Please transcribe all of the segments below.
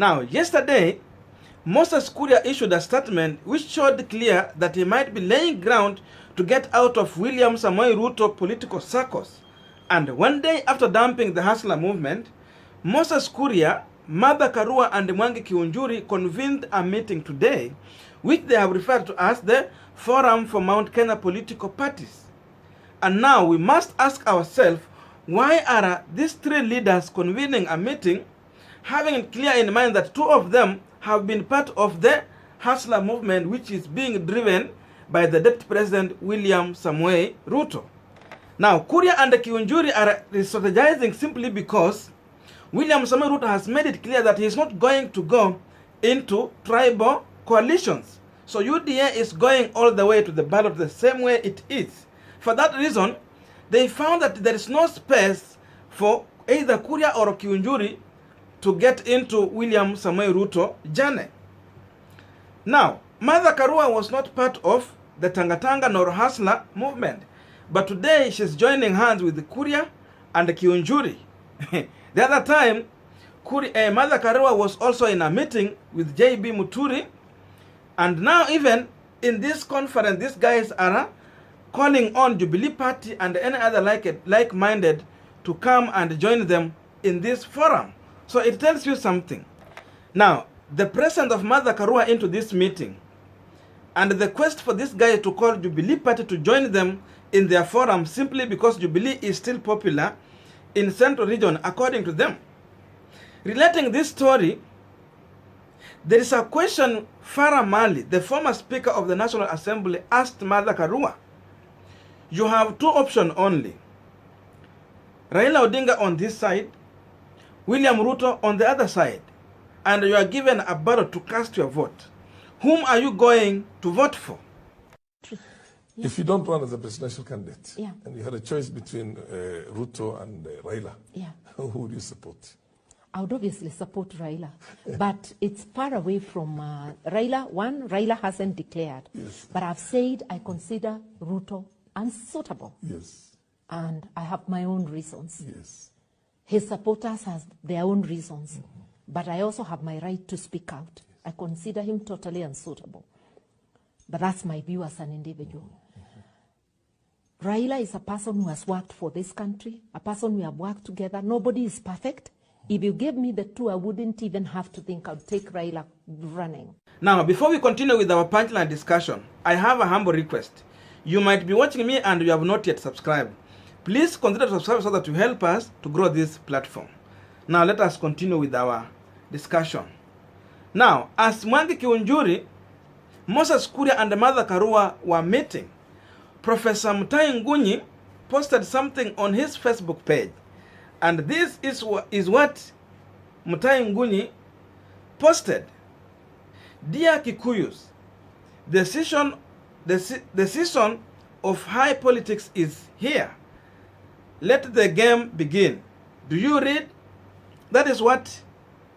Now, yesterday, Moses Kuria issued a statement which showed clear that he might be laying ground to get out of William Samoei Ruto political circles. And one day after dumping the Hustler movement, Moses Kuria, Martha Karua and Mwangi Kiunjuri convened a meeting today, which they have referred to as the Forum for Mount Kenya Political Parties. And now we must ask ourselves, why are these three leaders convening a meeting, having it clear in mind that two of them have been part of the Hustler movement, which is being driven by the Deputy President William Samoei Ruto? Now, Kuria and Kiunjuri are strategizing simply because William Samoei Ruto has made it clear that he is not going to go into tribal coalitions. So UDA is going all the way to the ballot the same way it is. For that reason, they found that there is no space for either Kuria or Kiunjuri to get into William Samoei Ruto journey. Now, Martha Karua was not part of the Tangatanga nor Hustler movement, but today she's joining hands with Kuria and Kiunjuri. The other time, Martha Karua was also in a meeting with JB Muturi, and now even in this conference, these guys are calling on Jubilee Party and any other like-minded to come and join them in this forum. So it tells you something. Now, the presence of Martha Karua into this meeting and the quest for this guy to call Jubilee Party to join them in their forum simply because Jubilee is still popular in Central Region, according to them. Relating this story, there is a question Farah Mali, the former Speaker of the National Assembly, asked Martha Karua. You have two options only. Raila Odinga on this side, William Ruto on the other side, and you are given a ballot to cast your vote. Whom are you going to vote for? Yeah. If you don't run as a presidential candidate, and you had a choice between Ruto and Raila, who would you support? I would obviously support Raila, but it's far away from Raila. One, Raila hasn't declared, but I've said I consider Ruto unsuitable. And I have my own reasons. His supporters have their own reasons, but I also have my right to speak out. I consider him totally unsuitable. But that's my view as an individual. Raila is a person who has worked for this country, a person we have worked together. Nobody is perfect. If you gave me the two, I wouldn't even have to think I'd take Raila running. Now, before we continue with our punchline discussion, I have a humble request. You might be watching me and you have not yet subscribed. Please consider subscribing so that you help us to grow this platform. Now, let us continue with our discussion. Now, as Mwangi Kiunjuri, Moses Kuria and Martha Karua were meeting, Professor Mutahi Ngunyi posted something on his Facebook page. And this is what Mutahi Ngunyi posted. Dear Kikuyus, the season of high politics is here. Let the game begin. Do you read? That is what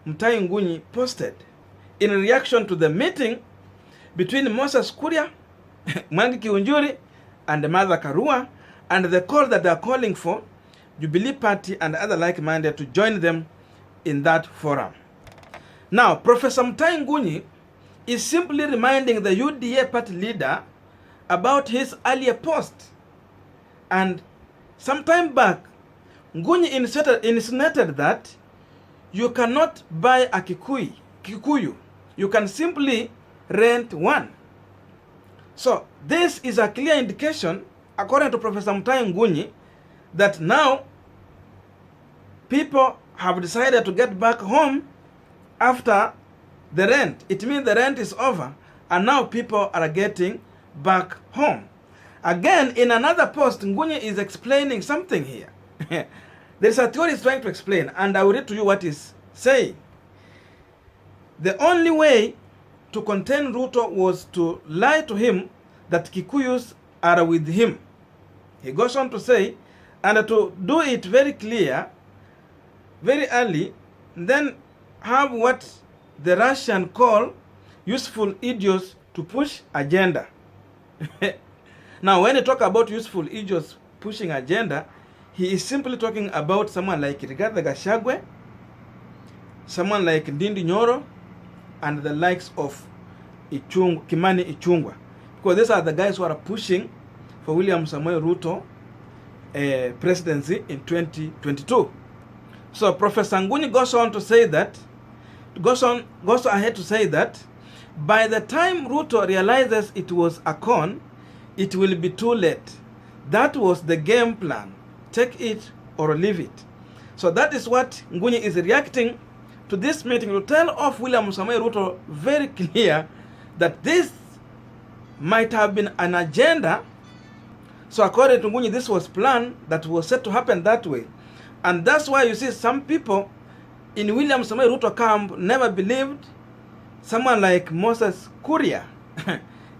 Mutahi Ngunyi posted in reaction to the meeting between Moses Kuria, Mwangi Kiunjuri, and Martha Karua, and the call that they are calling for Jubilee Party and other like-minded to join them in that forum. Now, Professor Mutahi Ngunyi is simply reminding the UDA party leader about his earlier post. And some time back, Ngunyi insinuated that you cannot buy a Kikuyu. You can simply rent one. So this is a clear indication, according to Professor Mutahi Ngunyi, that now people have decided to get back home after the rent. It means the rent is over and now people are getting back home. Again, in another post, Ngunyi is explaining something here. There is a theory he's trying to explain, and I will read to you what he's saying. The only way to contain Ruto was to lie to him that Kikuyus are with him. He goes on to say, and to do it very clear, very early, then have what the Russian call useful idiots to push agenda. Now, when you talk about useful idiots pushing agenda, he is simply talking about someone like Rigathi Gachagua someone like Ndindi Nyoro and the likes of Kimani Ichung'wah, because these are the guys who are pushing for William Samoei Ruto presidency in 2022. So Professor Ngunyi goes on ahead to say that by the time Ruto realizes it was a con, it will be too late. That was the game plan. Take it or leave it. So that is what Ngunyi is reacting to this meeting, to tell off William Samoei Ruto very clear that this might have been an agenda. So according to Ngunyi, this was planned that was set to happen that way. And that's why you see some people in William Samoei Ruto camp never believed someone like Moses Kuria.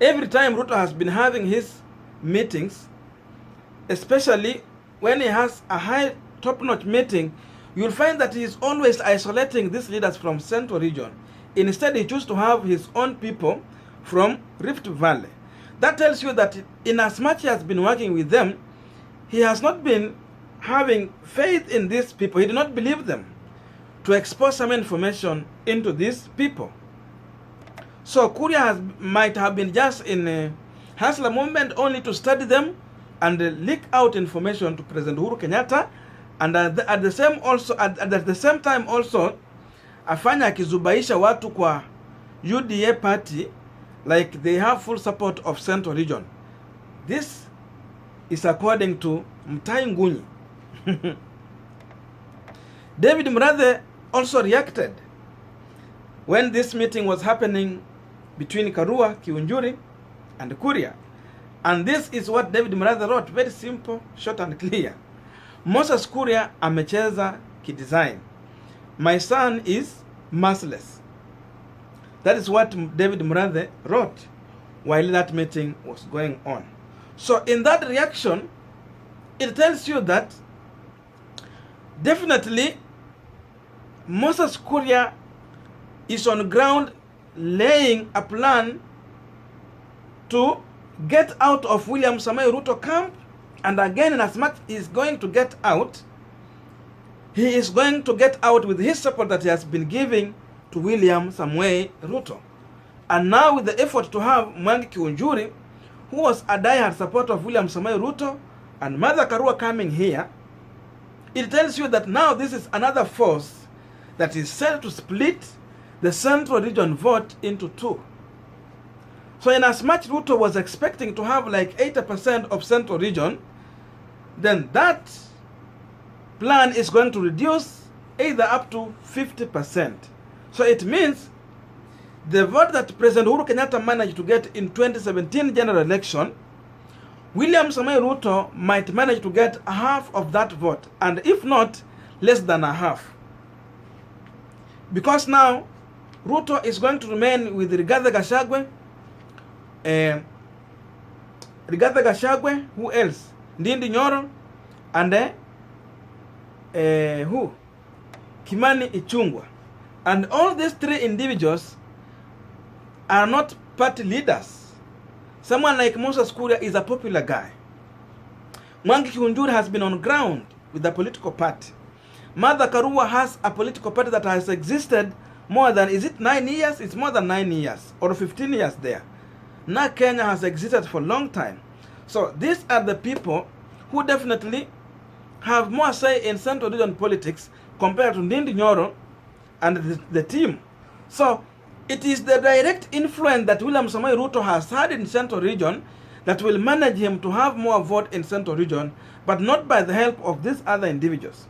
Every time Ruto has been having his meetings, especially when he has a high top-notch meeting, you'll find that he is always isolating these leaders from Central Region. Instead, he chooses to have his own people from Rift Valley. That tells you that in as much he has been working with them, he has not been having faith in these people. He did not believe them to expose some information into these people. So Kuria might have been just in a hustler movement only to study them and leak out information to President Uhuru Kenyatta, and at the same time also afanya akizubaisha watu kwa UDA party like they have full support of Central Region. This is according to Mutahi Ngunyi. David Murathe also reacted when this meeting was happening between Karua Kiunjuri and Kuria. And this is what David Murathe wrote, very simple, short and clear. Moses Kuria amecheza kidesign. My son is merciless. That is what David Murathe wrote while that meeting was going on. So in that reaction, it tells you that definitely Moses Kuria is on ground laying a plan to get out of William Samoei Ruto camp, and again, in as much he is going to get out, he is going to get out with his support that he has been giving to William Samoei Ruto. And now with the effort to have Mwangi Kiunjuri, who was a diehard supporter of William Samoei Ruto, and Mother Karua coming here, it tells you that now this is another force that is set to split the Central Region vote into two. So in as much Ruto was expecting to have like 80% of Central Region, then that plan is going to reduce either up to 50%. So it means the vote that President Uhuru Kenyatta managed to get in 2017 general election, William Samoei Ruto might manage to get half of that vote, and if not, less than a half. Because now, Ruto is going to remain with Rigathi Gachagua, who else? Ndindi Nyoro, and who? Kimani Ichung'wah. And all these three individuals are not party leaders. Someone like Moses Kuria is a popular guy. Mwangi Kiunjuri has been on ground with the political party. Mother Karua has a political party that has existed more than, is it 9 years? It's more than 9 years or 15 years there. Narck Kenya has existed for a long time. So these are the people who definitely have more say in Central Region politics compared to Ndindi Nyoro and the team. So it is the direct influence that William Samoei Ruto has had in Central Region that will manage him to have more vote in Central Region, but not by the help of these other individuals.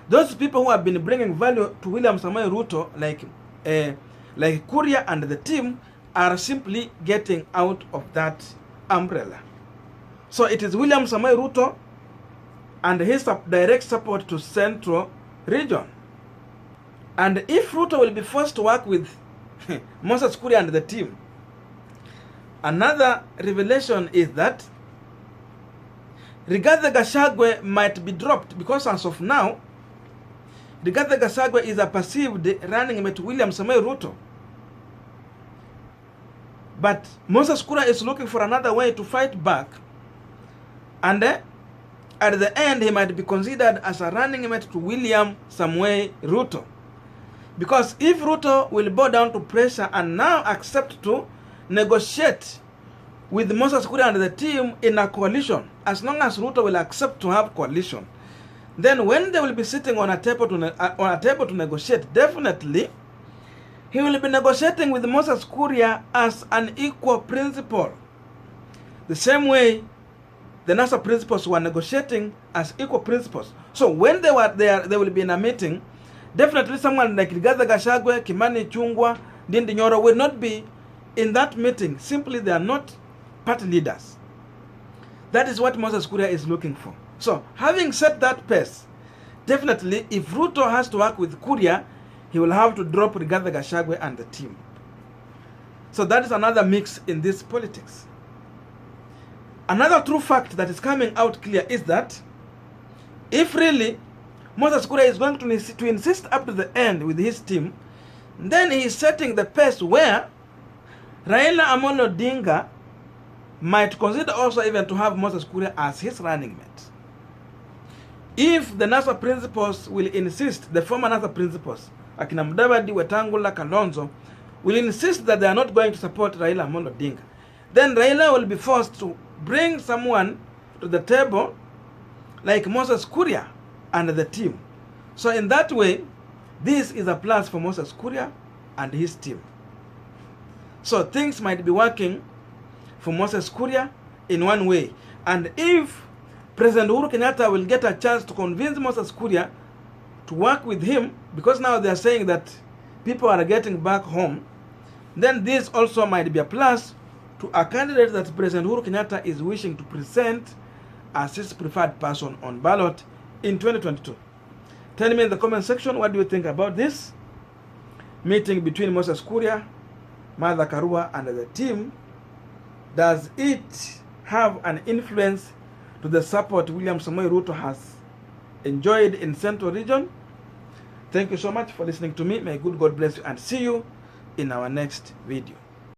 Those people who have been bringing value to William Samoei Ruto, like Kuria and the team, are simply getting out of that umbrella. So it is William Samoei Ruto and his direct support to Central Region. And if Ruto will be forced to work with Moses Kuria and the team, another revelation is that Rigathi Gachagua might be dropped, because as of now, Rigathi Gachagua is a perceived running mate to William Samoei Ruto. But Moses Kuria is looking for another way to fight back. And at the end, he might be considered as a running mate to William Samoei Ruto. Because if Ruto will bow down to pressure and now accept to negotiate with Moses Kuria and the team in a coalition, as long as Ruto will accept to have coalition, then when they will be sitting on a table to negotiate, definitely he will be negotiating with Moses Kuria as an equal principal. The same way the NASA principals were negotiating as equal principals. So when they were there, they will be in a meeting. Definitely someone like Rigathi Gachagua, Kimani Ichung'wah, Ndindi Nyoro will not be in that meeting. Simply they are not party leaders. That is what Moses Kuria is looking for. So having set that pace, definitely if Ruto has to work with Kuria, he will have to drop Rigathi Gachagua and the team. So that is another mix in this politics. Another true fact that is coming out clear is that if really Moses Kuria is going to insist up to the end with his team, then he is setting the pace where Raila Amolo Odinga might consider also even to have Moses Kuria as his running mate. If the NASA principals will insist, the former NASA principals, Akina Mudavadi, Wetangula, Kalonzo, will insist that they are not going to support Raila Amolo Odinga, then Raila will be forced to bring someone to the table like Moses Kuria and the team. So in that way, this is a plus for Moses Kuria and his team. So things might be working for Moses Kuria in one way. And if President Uhuru Kenyatta will get a chance to convince Moses Kuria to work with him, because now they are saying that people are getting back home, then this also might be a plus to a candidate that President Uhuru Kenyatta is wishing to present as his preferred person on ballot in 2022. Tell me in the comment section, what do you think about this meeting between Moses Kuria, Martha Karua and the team? Does it have an influence to the support William Samoei Ruto has enjoyed in Central Region? Thank you so much for listening to me. May good God bless you and see you in our next video.